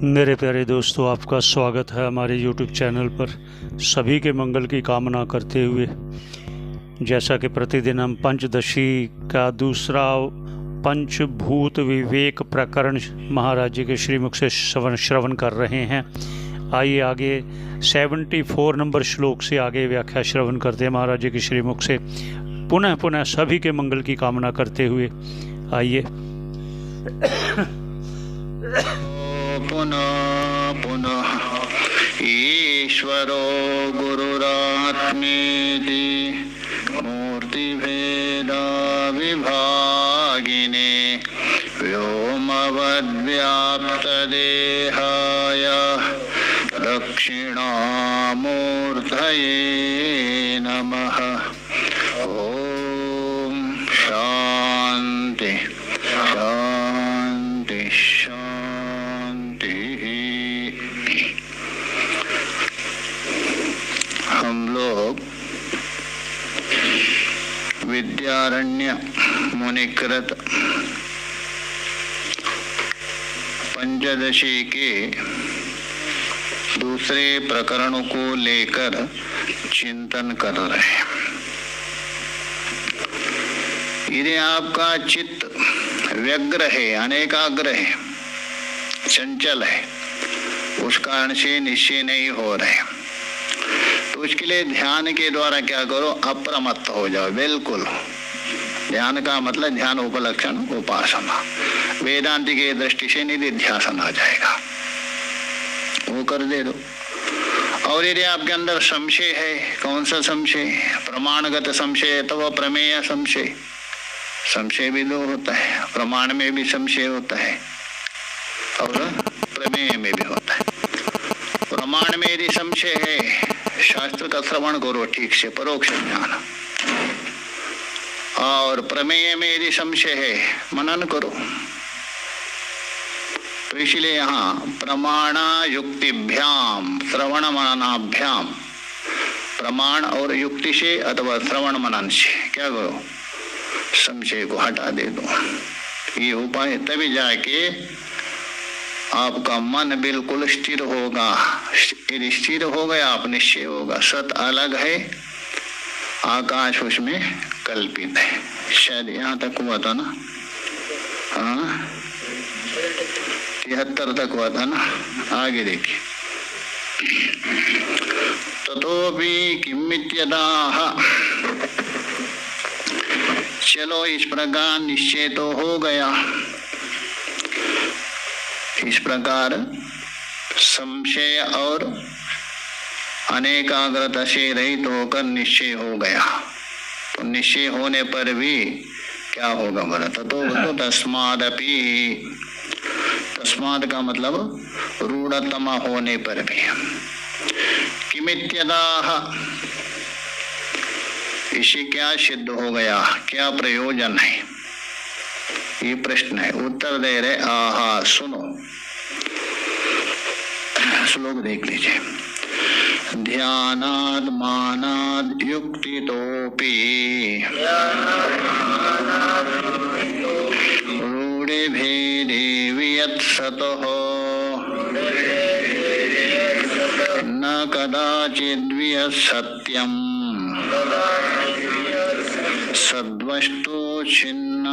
मेरे प्यारे दोस्तों, आपका स्वागत है हमारे YouTube चैनल पर। सभी के मंगल की कामना करते हुए, जैसा कि प्रतिदिन हम पंचदशी का दूसरा पंचभूत विवेक प्रकरण महाराज जी के श्रीमुख से श्रवण कर रहे हैं। आइए आगे 74 नंबर श्लोक से आगे व्याख्या श्रवण करते हैं महाराज जी के श्रीमुख से, पुनः पुनः सभी के मंगल की कामना करते हुए। आइए। पुनः पुनः ईश्वरो गुरुरात्मेति मूर्तिभेदा विभागिने व्योमवद्व्याप्तदेहाय दक्षिणामूर्तये नमः। ओम शांति शांति शांति। हम लोग विद्यारण्य मुनिकृत पंचदशी के दूसरे प्रकरण को लेकर चिंतन कर रहे हैं। यदि आपका चित्त व्यग्र है, अनेकाग्र है, चंचल है, उस कारण से निश्चय नहीं हो रहे, तो उसके लिए ध्यान के द्वारा क्या करो, अप्रमत्त हो जाओ। बिल्कुल ध्यान का मतलब ध्यान उपलक्षण उपासना, वेदांति के दृष्टि से निधिध्यासन आ जाएगा, वो कर दे दो। और यदि आपके अंदर संशय है, कौन सा संशय, प्रमाणगत संशय अथवा प्रमेय संशय। संशय भी दो होता है, प्रमाण में भी संशय होता है और प्रमेय में भी होता है। प्रमाण में यदि संशय है, शास्त्र का श्रवण करो ठीक से, परोक्ष ज्ञान। और प्रमेय में यदि संशय है, मनन करो। तो इसलिए यहाँ प्रमाणा युक्तिभ्याम श्रवण मननाभ्याम, प्रमाण और युक्ति से अथवा श्रवण मनन से क्या करो, संशय को हटा दे दो। ये उपाय तभी जाके आपका मन बिल्कुल स्थिर होगा। यदि स्थिर हो गया, आप निश्चय होगा सत अलग है, आकाश उसमें कल्पित है। शायद यहाँ तक हुआ था ना, हाँ 73 तक हुआ था ना। आगे देखिए, ततोपि किमित्यदाह। चलो इस प्रकार निश्चय तो हो गया, इस प्रकार संशय और अनेकाग्रता से रहित होकर निश्चय हो गया। तो निश्चय होने पर भी क्या होगा बोला, तो तस्मादपि, तस्माद का मतलब रूढ़तमा होने पर भी। किमित्यदाह, इसे क्या सिद्ध हो गया, क्या प्रयोजन है, ये प्रश्न है। उत्तर दे रहे आहा, सुनो, श्लोक देख लीजिए। ध्यानाद मानाद युक्तितोपि रूढ़े भेदे वियत्सतः न कदाचिद् वियत्सत्यम् सद्वस्तु छिन्न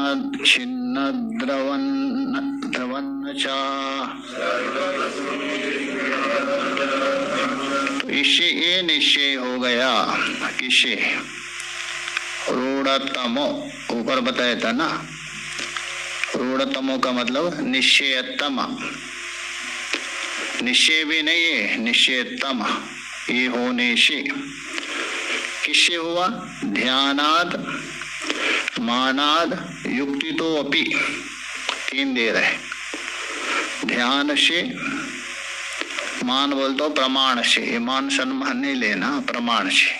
द्रवन्न चा। तो इससे ये निश्चय हो गया, किसे, रूढ़तमो, ऊपर बताया था ना, रूढ़तमो का मतलब निश्चयतम। निश्चय भी नहीं है, निश्चयतम। ये होने से किससे हुआ, ध्यानाद मानाद युक्ति तो अपि, तीन दे रहे। ध्यान से, मान बोल तो प्रमाण से, ये मान सम्मान नहीं लेना, प्रमाण से,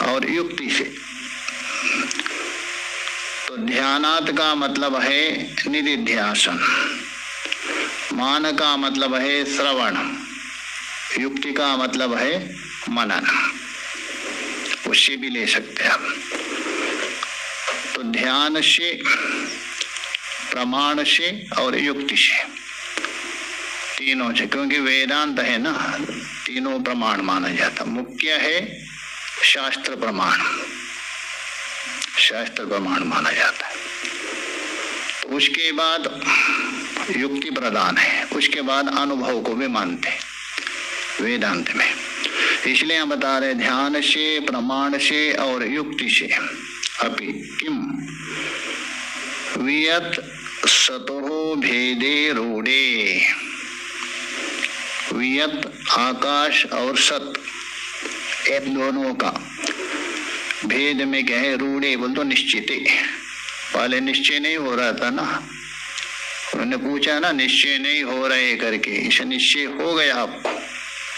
और युक्ति से। तो ध्यानात का मतलब है निधिध्यासन, मान का मतलब है श्रवण, युक्ति का मतलब है मनन, उससे भी ले सकते हैं आप। तो ध्यान से, प्रमाण से और युक्ति से, तीनों से, क्योंकि वेदांत है ना, तीनों प्रमाण माना जाता। मुख्य है शास्त्र प्रमाण, शास्त्र प्रमाण माना जाता है। तो उसके बाद युक्ति प्रधान है, उसके बाद अनुभव को भी मानते वेदांत में। इसलिए हम बता रहे ध्यान से, प्रमाण से और युक्ति से अपि किम वियत सतो भेदे रूढ़े। वियत आकाश और सत, इन दोनों का भेद में क्या है? रूढ़े बोल तो निश्चित। पहले निश्चय नहीं हो रहा था ना, उन्होंने पूछा ना निश्चय नहीं हो रहे करके, इसे निश्चय हो गया आपको।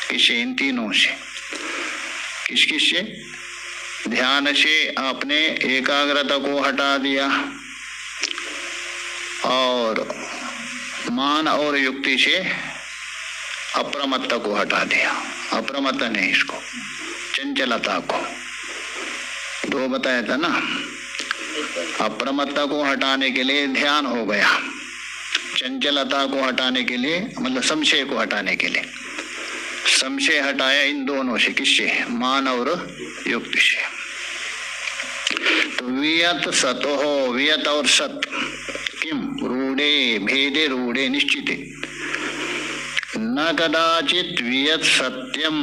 किससे? इन तीनों से। किस किस से? ध्यान से आपने एकाग्रता को हटा दिया, और मान और युक्ति से अप्रमत्ता को हटा दिया। अप्रमत्ता नहीं, इसको चंचलता को, दो बताया था ना। अप्रमत्ता को हटाने के लिए ध्यान हो गया, चंचलता को हटाने के लिए मतलब संशय को हटाने के लिए संशय हटाया इन दोनों से। किससे? मान और युक्ति से। तो वियत सतो हो, वियत और सत किम रूढ़े भेदे रूढ़े निश्चित न कदाचित वियत सत्यम।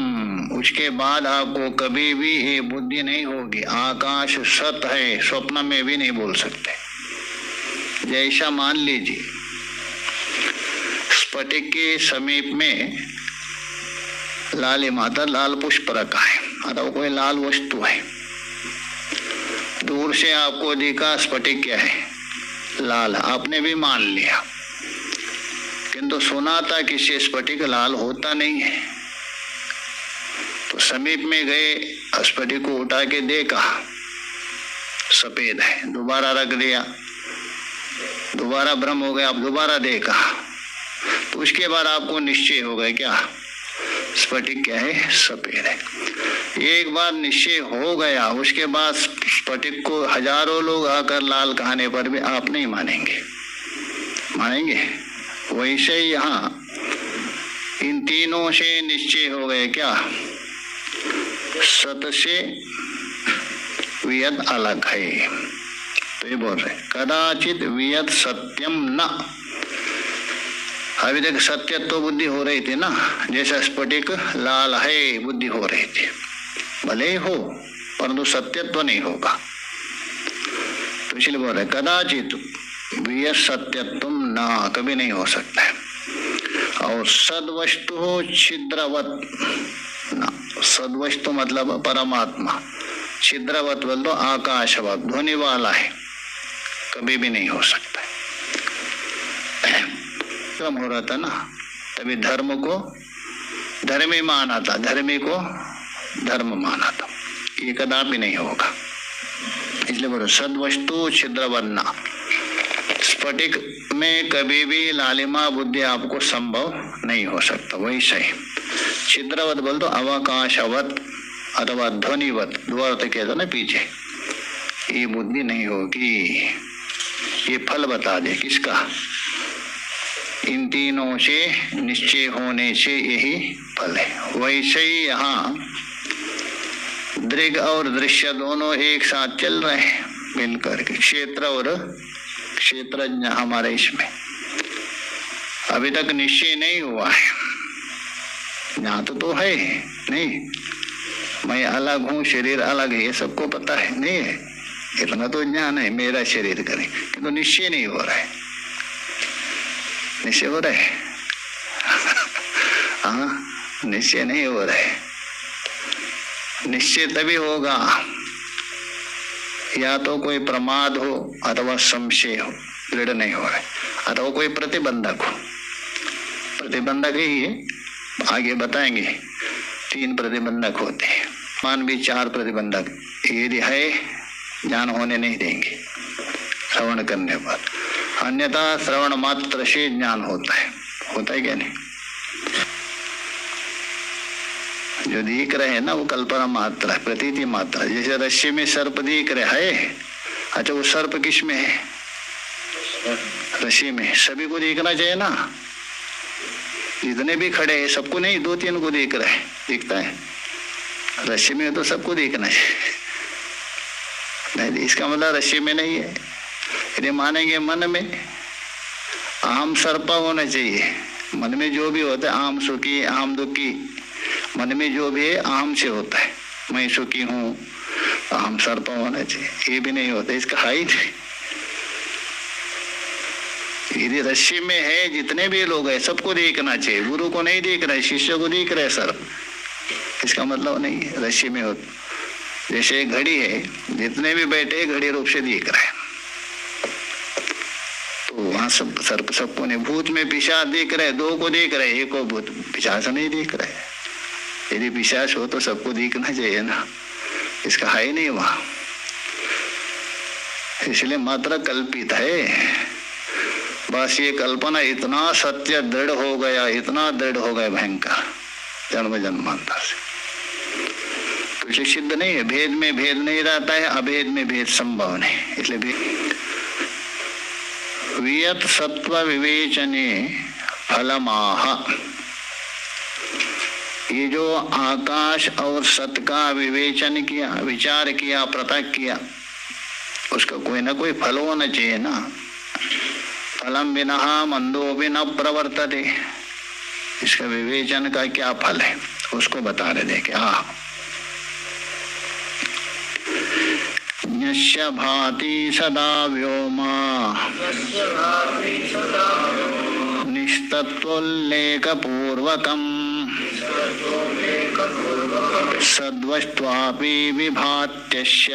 उसके बाद आपको कभी भी ये बुद्धि नहीं होगी आकाश सत है, स्वप्न में भी नहीं बोल सकते। जैसा मान लीजिए स्फटिक के समीप में लालिमा, लाल पुष्प रखा है अथवा कोई लाल वस्तु है, दूर से आपको दिखा स्फटिक क्या है? लाल। आपने भी मान लिया, किंतु सुना था कि स्फटिक लाल होता नहीं है। तो समीप में गए, स्फटिक को उठा के देखा सफेद है, दोबारा रख दिया, दोबारा भ्रम हो गया, आप दोबारा देखा, तो उसके बाद आपको निश्चय हो गया क्या? स्फटिक क्या है? सफेद है। एक बार निश्चय हो गया, उसके बाद स्फटिक को हजारों लोग आकर लाल कहने पर भी आप नहीं मानेंगे। मानेंगे? वैसे ही यहाँ इन तीनों से निश्चय हो गए क्या? सत से वियत अलग है। तो ये बोल रहे कदाचित वियत सत्यम न। अभी तक सत्य तो बुद्धि हो रही थी ना, जैसा स्फटिक लाल है बुद्धि हो रही थी, भले ही हो परंतु सत्यत्व नहीं होगा। तो इसलिए बोल रहे कदाचित वियत सत्यत्व ना, कभी नहीं हो सकता है। और सद्वस्तु छिद्रवत ना, सद्वस्तु मतलब परमात्मा, छिद्रवत बोल दो आकाशवत, ध्वनि वाला है, कभी भी नहीं हो सकता है। कम हो रहा था ना, तभी धर्म को धर्मी माना था, धर्मी को धर्म माना था, ये कदापि नहीं होगा। इसलिए बोलो सद्वस्तु छिद्रवन्ना, स्फटिक में कभी भी लालिमा बुद्धि आपको संभव नहीं हो सकता। वैसे ही छिद्रवत बोल तो अवकाशवत अथवा ध्वनिवत, दो अर्थ कहते ना पीछे, ये बुद्धि नहीं होगी। ये फल बता दे किसका? इन तीनों से निश्चय होने से यही फल है। वैसे ही यहाँ दृग और दृश्य दोनों एक साथ चल रहे हैं मिलकर के, क्षेत्र और क्षेत्रज्ञ हमारे इसमें अभी तक निश्चय नहीं हुआ है। यहाँ तो है नहीं, मैं अलग हूँ, शरीर अलग है, ये सबको पता है नहीं है, इतना तो ज्ञान है मेरा शरीर करे, किंतु निश्चय नहीं हो रहा है। निश्चय हो रहा है? हाँ, निश्चय नहीं हो रहा है। निश्चय तभी होगा या तो कोई प्रमाद हो अथवा संशय हो, दृढ़ नहीं हो रहा है, अथवा कोई प्रतिबंधक हो। प्रतिबंधक ही है, आगे बताएंगे। 3 प्रतिबंधक होते हैं, मान भी 4 प्रतिबंधक यदि है ज्ञान होने नहीं देंगे श्रवण करने पर, अन्यथा श्रवण मात्र से ज्ञान होता है क्या नहीं? जो दिख रहे हैं ना वो कल्पना मात्र है, प्रतीति मात्र है। जैसे रस्सी में सर्प दिख रहा है, अच्छा वो सर्प किस में है? रस्सी में। सभी को दिखना चाहिए ना, जितने भी खड़े हैं सबको नहीं, 2-3 को देख रहे हैं, दिखता है। रस्सी में तो सबको देखना है नहीं, इसका मतलब रस्सी में नहीं है। यदि मानेंगे मन में, अहम सर्प होना चाहिए। मन में जो भी होता है, अहम सुखी अहम दुखी, मन में जो भी है अहम से होता है। मैं सुखी हूँ, अहम सर्प होना चाहिए, ये भी नहीं होता, इसका है ही नहीं। यदि रस्सी में है, जितने भी लोग हैं सबको देखना चाहिए। गुरु को नहीं देख रहे, शिष्य को देख रहे सर्प, इसका मतलब नहीं है रस्सी में होता। जैसे घड़ी है, जितने भी बैठे घड़ी रूप से देख रहे हैं, तो वहां सब सर्प सबको नहीं। भूत में पिशाच देख रहे, 2 को देख रहे, एक को भूत पिशाच नहीं देख रहे। यदि पिशाच हो तो सबको देखना चाहिए ना, इसका है ही नहीं वहां, इसलिए मात्र कल्पित है। बस ये कल्पना इतना सत्य दृढ़ हो गया, इतना दृढ़ हो गया भयंकर, जन्म जन्मांतर से। तो सिद्ध नहीं है, भेद में भेद नहीं रहता है, अभेद में भेद संभव नहीं, इसलिए वियत सत्व विवेचने फलमाह। ये जो आकाश और सत का विवेचन किया, विचार किया, पृथक किया, उसका कोई ना कोई फल होना चाहिए ना। फलम बिना मंदो बिना प्रवर्तते, इसका विवेचन का क्या फल है उसको बता रहे थे। क्या यस्य भाति सदा व्योमा निस्तत्वोल्लेख पूर्वकम सद्वस्त्वापि विभात्यस्य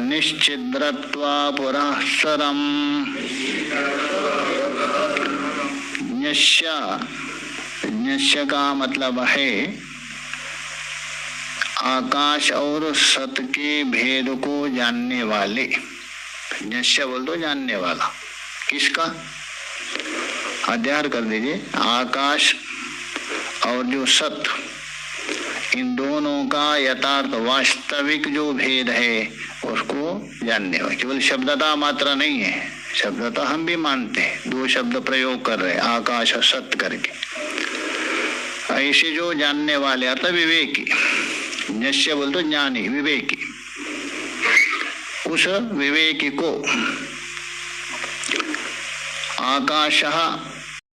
निश्चिद्रत्वा पुरःसरम्। न्यस्य का मतलब है आकाश और सत के भेद को जानने वाले। न्यस्य बोल दो जानने वाला, किसका? अध्यार कर दीजिए। आकाश और जो सत, इन दोनों का यथार्थ वास्तविक जो भेद है उसको जानने वाला। केवल शब्दता मात्र नहीं है, शब्दता हम भी मानते हैं, 2 शब्द प्रयोग कर रहे हैं, आकाश और सत करके। ऐसे जो जानने वाले अर्थात विवेकी, निश्चय बोल तो ज्ञानी, विवेकी, उस विवेकी को आकाश